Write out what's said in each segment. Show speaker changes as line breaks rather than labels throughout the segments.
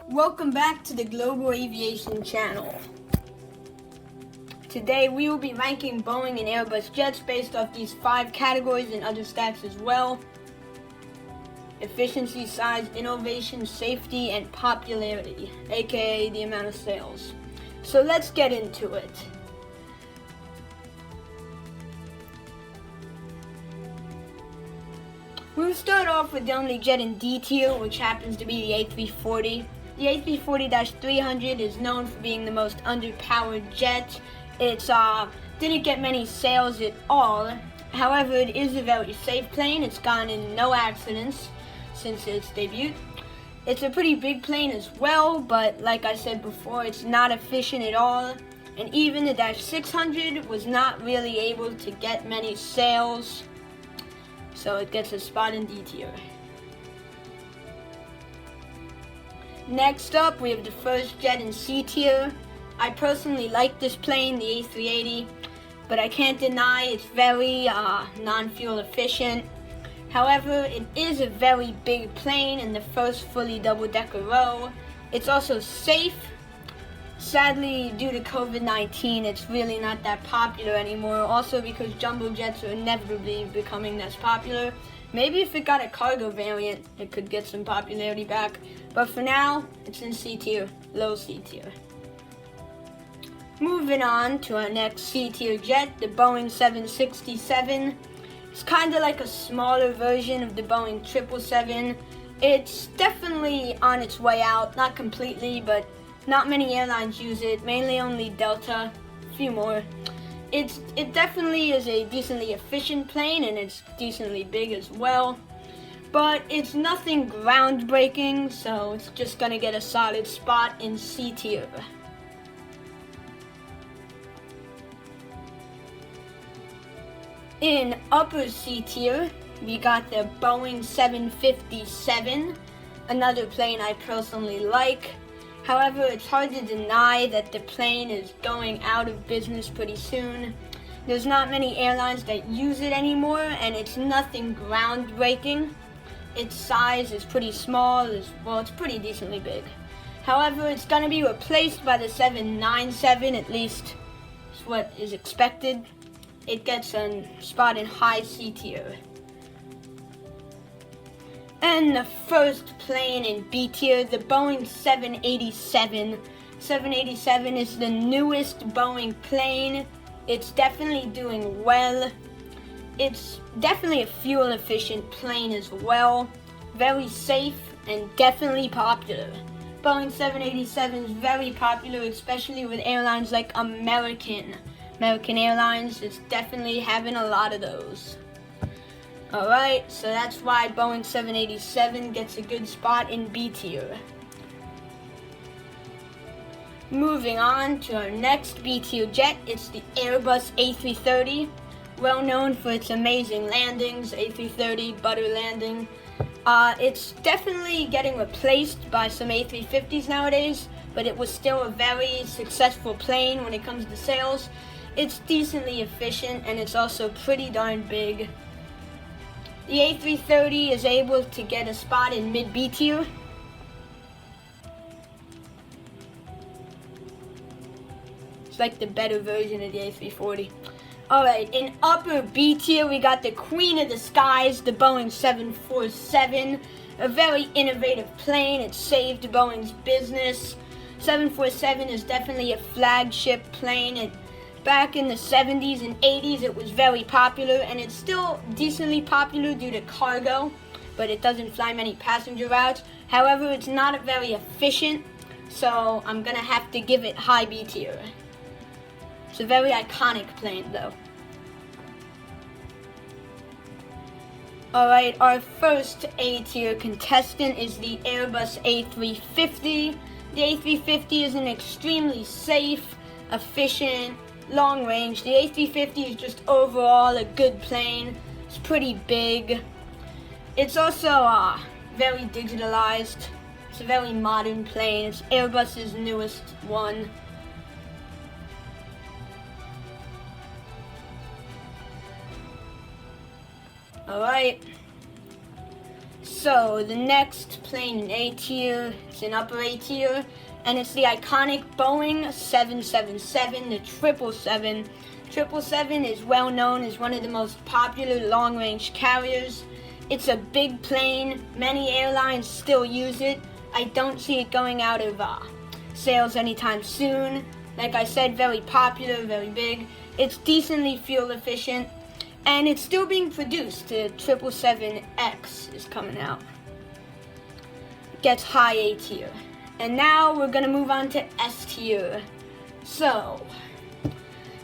Welcome back to the Global.Aviation channel. Today we will be ranking Boeing and Airbus jets based off these 5 categories and other stats as well. Efficiency, size, innovation, safety, and popularity, aka the amount of sales. So let's get into it. We'll start off with the only jet in D tier, which happens to be the A340. The A340-300 is known for being the most underpowered jet. It's didn't get many sales at all. However, it is a very safe plane. It's gotten in no accidents since its debut. It's a pretty big plane as well, but like I said before, it's not efficient at all. And even the -600 was not really able to get many sales, so it gets a spot in D tier. Next up, we have the first jet in C tier. I personally like this plane, the A380, but I can't deny it's very non-fuel efficient. However, it is a very big plane and the first fully double-decker row. It's also safe. Sadly, due to COVID-19, it's really not that popular anymore. Also because jumbo jets are inevitably becoming less popular. Maybe if it got a cargo variant, it could get some popularity back. But for now, it's in C tier, low C tier. Moving on to our next C tier jet, the Boeing 767. It's kind of like a smaller version of the Boeing 777. It's definitely on its way out, not completely, but not many airlines use it, mainly only Delta, a few more. It definitely is a decently efficient plane and it's decently big as well. But it's nothing groundbreaking, so it's just gonna get a solid spot in C tier. In upper C tier, we got the Boeing 757, another plane I personally like. However, it's hard to deny that the plane is going out of business pretty soon. There's not many airlines that use it anymore, and it's nothing groundbreaking. Its size is pretty small, it's pretty decently big. However, it's going to be replaced by the 797, at least is what is expected. It gets a spot in high C tier. And the first plane in B tier, the Boeing 787. 787 is the newest Boeing plane. It's definitely doing well. It's definitely a fuel efficient plane as well. Very safe and definitely popular. Boeing 787 is very popular, especially with airlines like American Airlines. It's definitely having a lot of those. Alright, so that's why Boeing 787 gets a good spot in B tier. Moving on to our next B tier jet, it's the Airbus A330. Well known for its amazing landings, A330 butter landing. It's definitely getting replaced by some A350s nowadays, but it was still a very successful plane when it comes to sales. It's decently efficient and it's also pretty darn big. The A330 is able to get a spot in mid B tier. It's like the better version of the A340. Alright, in upper B tier we got the queen of the skies, the Boeing 747. A very innovative plane. It saved Boeing's business. 747 is definitely a flagship plane. Back in the 70s and 80s, it was very popular, and it's still decently popular due to cargo, but it doesn't fly many passenger routes. However, it's not very efficient, so I'm gonna have to give it high B tier. It's a very iconic plane, though. Alright, our first A tier contestant is the Airbus A350. The A350 is an extremely safe, efficient, long range. The A350 is just overall a good plane. It's pretty big. It's also very digitalized. It's a very modern plane. It's Airbus's newest one. Alright. So the next plane in A tier, it's in upper A tier, and it's the iconic Boeing 777, the 777. 777 is well known as one of the most popular long-range carriers. It's a big plane. Many airlines still use it. I don't see it going out of sales anytime soon. Like I said, very popular, very big. It's decently fuel efficient, and it's still being produced. The 777X is coming out. It gets high A tier. And now we're gonna move on to S tier. So,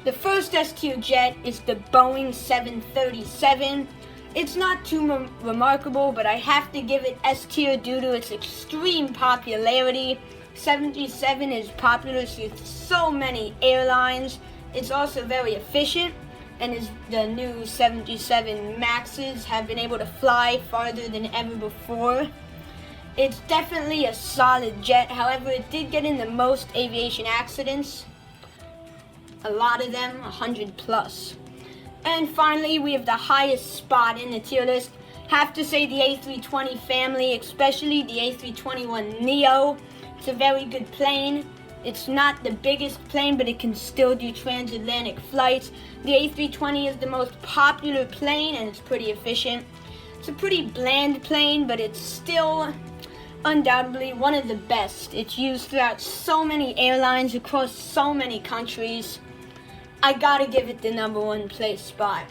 the first S tier jet is the Boeing 737. It's not too remarkable, but I have to give it S tier due to its extreme popularity. 737 is popular with so many airlines. It's also very efficient, and as the new 737 Maxes have been able to fly farther than ever before. It's definitely a solid jet. However, it did get in the most aviation accidents. A lot of them, 100 plus. And finally, we have the highest spot in the tier list. Have to say the A320 family, especially the A321neo. It's a very good plane. It's not the biggest plane, but it can still do transatlantic flights. The A320 is the most popular plane, and it's pretty efficient. It's a pretty bland plane, but it's still undoubtedly one of the best. It's used throughout so many airlines across so many countries. I gotta give it the #1 place spot.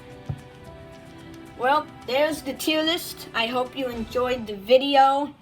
Well, there's the tier list. I hope you enjoyed the video.